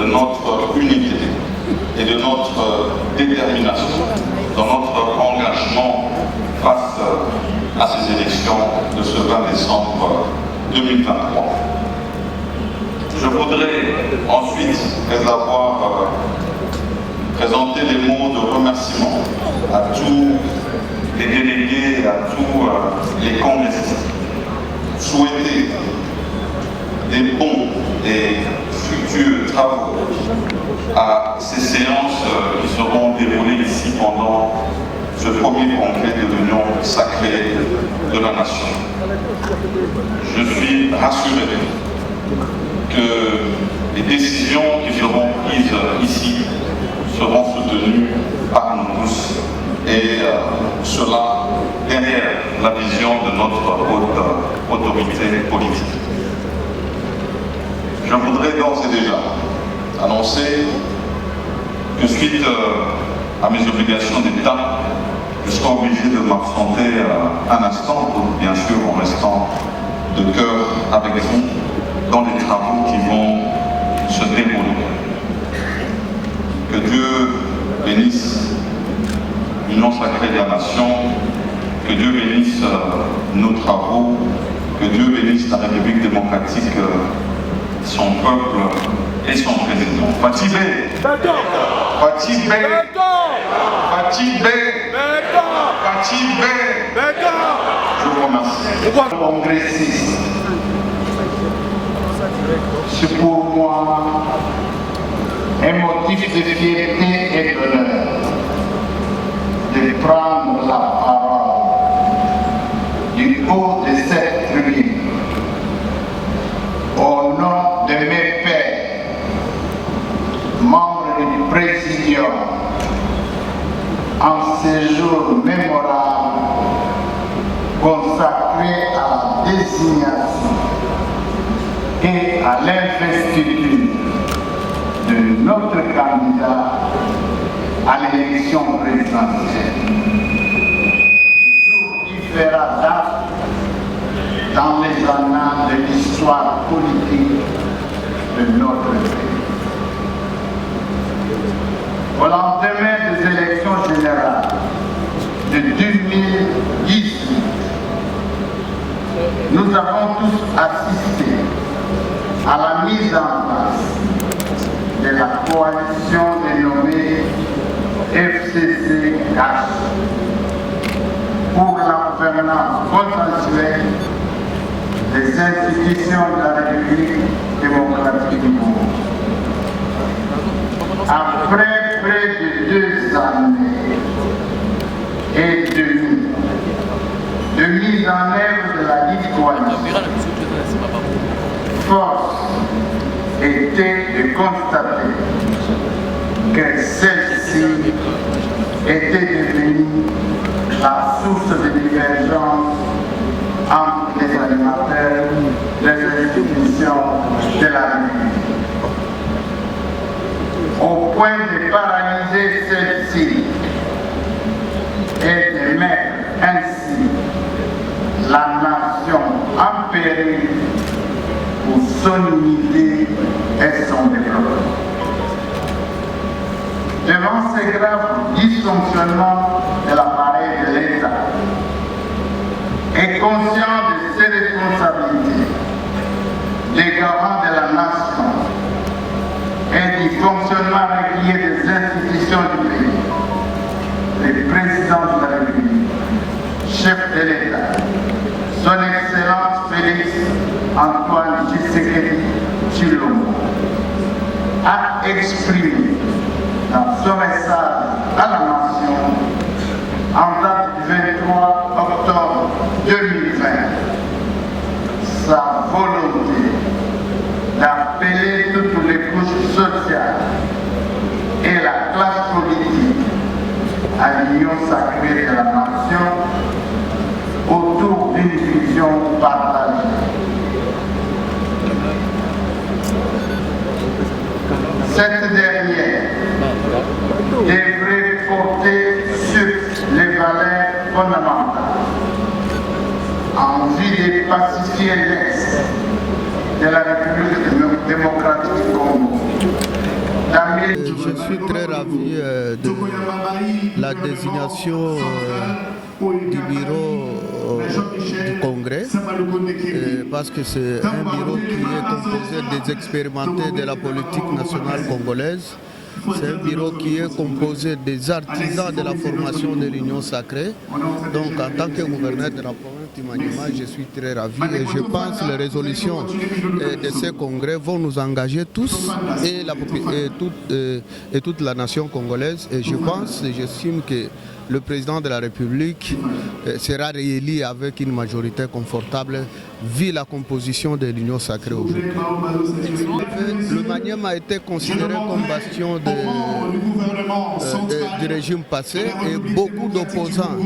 notre unité et de notre détermination dans notre engagement face à ces élections de ce 20 décembre 2023. Je voudrais ensuite, après avoir présenté les mots de remerciement à tous les délégués, à tous les congressistes, souhaiter des bons et fructueux travaux à ces séances qui seront déroulées ici pendant ce premier congrès de l'Union sacrée de la Nation. Je suis rassuré que les décisions qui seront prises ici seront soutenues par nous tous et cela derrière la vision de notre haute autorité politique. Je voudrais d'ores et déjà annoncer que suite à mes obligations d'État, je serai obligé de m'absenter un instant, bien sûr en restant de cœur avec vous dans les travaux qui vont se dérouler. Que Dieu bénisse l'Union sacrée de la Nation, que Dieu bénisse nos travaux, que Dieu bénisse la République démocratique, son peuple et son président. Fatibé, Fatibé, Fatibé, Fatibé. Je vous remercie. Congressiste, c'est pour moi un motif de fierté et d'honneur de prendre la parole du haut de cette tribune au nom de mes pairs, membres du Présidium, en ce jour mémorable consacré à la désignation et à l'investiture de notre candidat à l'élection présidentielle. Jour qui fera date dans les annales de l'histoire politique de notre pays. Au lendemain des élections générales de 2018, nous avons tous assisté à la mise en place de la coalition dénommée FCC-CACH pour la gouvernance consensuelle des institutions de la République démocratique du Congo. Après près de 2 années et demie de mise en œuvre de la dite coalition, force était de constater que celle-ci était devenue la source de divergence entre les animateurs des institutions de la République, au point de paralyser celle-ci et de mettre ainsi la nation en péril pour son unité et son développement. Devant ces graves dysfonctionnements de l'appareil de l'État et conscient de ses responsabilités, des garants de la nation et du fonctionnement régulier des institutions du pays, le président de la République, chef de l'État, son Excellence Félix Antoine Tshisekedi Tshilombo, a exprimé dans son message à la nation en date du 23 octobre 2020 sa volonté d'appeler toutes les couches sociales et la classe politique à l'union sacrée de la nation autour d'une vision partagée. Cette dernière devrait porter sur les valeurs fondamentales en vue de pacifier l'Est de la République démocratique du Congo Je suis très ravi de la désignation du bureau du Congrès parce que c'est un bureau qui est composé des expérimentés de la politique nationale congolaise. C'est un bureau qui est composé des artisans de la formation de l'Union sacrée. Donc en tant que gouverneur de la province du Maniema, je suis très ravi et je pense que les résolutions de ce congrès vont nous engager tous et toute la nation congolaise. Et je pense et j'estime que le président de la République sera réélu avec une majorité confortable vu la composition de l'Union sacrée aujourd'hui. Le Maniema a été considéré comme bastion du régime passé et beaucoup d'opposants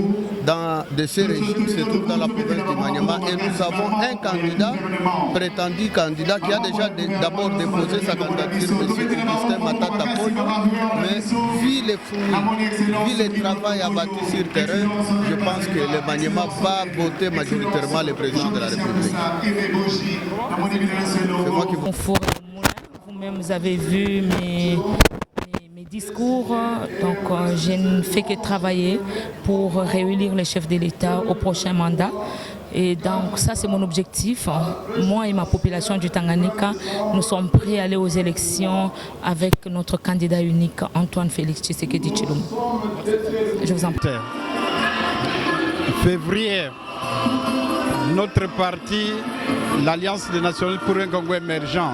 de ces régimes se trouvent dans la province du Maniema et nous avons un candidat, prétendu candidat, qui a déjà d'abord déposé sa candidature, M. Augustin Matata Paul, mais vu les fruits, vu le travail abattu sur terrain, je pense que le Maniema va voter majoritairement le président de la République. Vous-même, vous avez vu mes discours, donc je ne fais que travailler pour réélire le chef de l'État au prochain mandat. Et donc ça c'est mon objectif. Moi et ma population du Tanganyika, nous sommes prêts à aller aux élections avec notre candidat unique, Antoine Félix Tshisekedi Tshilombo. Je vous en prie. Février, notre parti, l'Alliance des Nations pour un Congo émergent,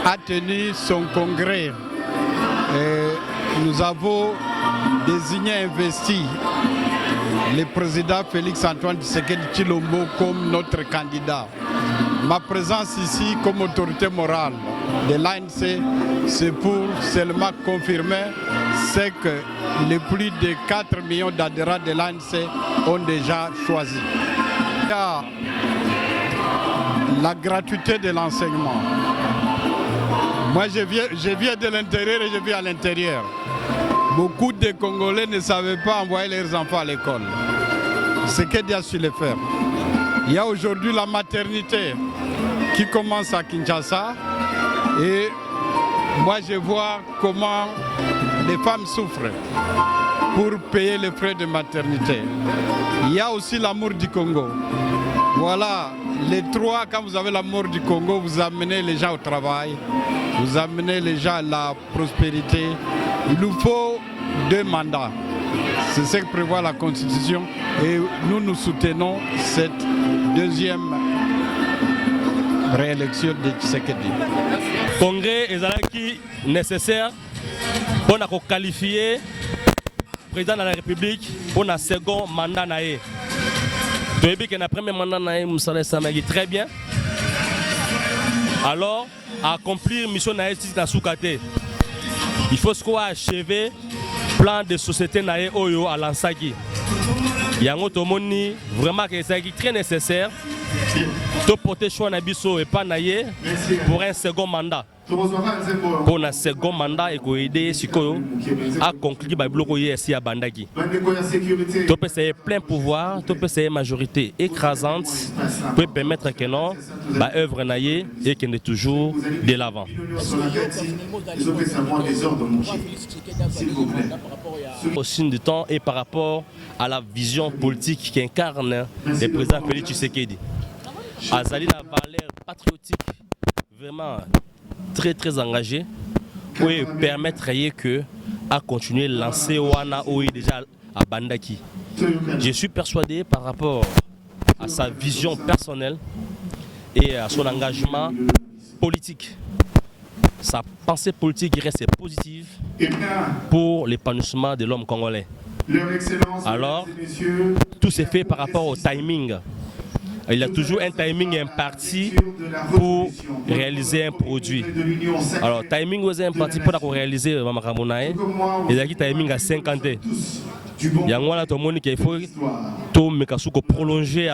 a tenu son congrès. Et nous avons désigné, investi le président Félix Antoine Tshisekedi Tshilombo comme notre candidat. Ma présence ici comme autorité morale de l'ANC, c'est pour seulement confirmer ce que les plus de 4 millions d'adhérents de l'ANC ont déjà choisi. Il y a la gratuité de l'enseignement. Moi, je viens de l'intérieur et je vis à l'intérieur. Beaucoup de Congolais ne savaient pas envoyer leurs enfants à l'école. C'est qu'Aidi a su le faire. Il y a aujourd'hui la maternité qui commence à Kinshasa et moi je vois comment les femmes souffrent pour payer les frais de maternité. Il y a aussi l'amour du Congo. Voilà, les trois, quand vous avez l'amour du Congo, vous amenez les gens au travail, vous amenez les gens à la prospérité. Il nous faut 2 mandats. C'est ce que prévoit la Constitution et nous soutenons cette 2e réélection de Tshisekedi. Le Congrès est nécessaire pour qualifier le président de la République pour un second mandat. Tu as vu que le premier mandat Moussa Samagui très bien. Alors, accomplir la mission de Soukate, il faut achever le plan de société Oyo à l'Ansaki. Il y a vraiment que c'est très nécessaire de porter choix et pas pour un second mandat. Pour un second mandat et aider à conclure le bloc ici à Bandaki. Tu peux essayer plein pouvoir, tu peux essayer majorité écrasante pour permettre que non, l'œuvre naïe et qu'elle est toujours de l'avant. Au signe du temps et par rapport à la vision politique qu'incarne le président Félix Tshisekedi. Azali la valeur patriotique vraiment très engagé pour permettre que à continuer à lancer Wana Oi déjà à Bandaki. Je suis persuadé par rapport à sa vision personnelle et à son engagement politique. Sa pensée politique reste positive pour l'épanouissement de l'homme congolais. Alors, tout s'est fait par rapport au timing. Il y a toujours un timing imparti pour réaliser un produit. Alors, timing est imparti pour réaliser Mamakamounae. Il y a un timing à 50 ans. Il y a un monde qui faut prolonger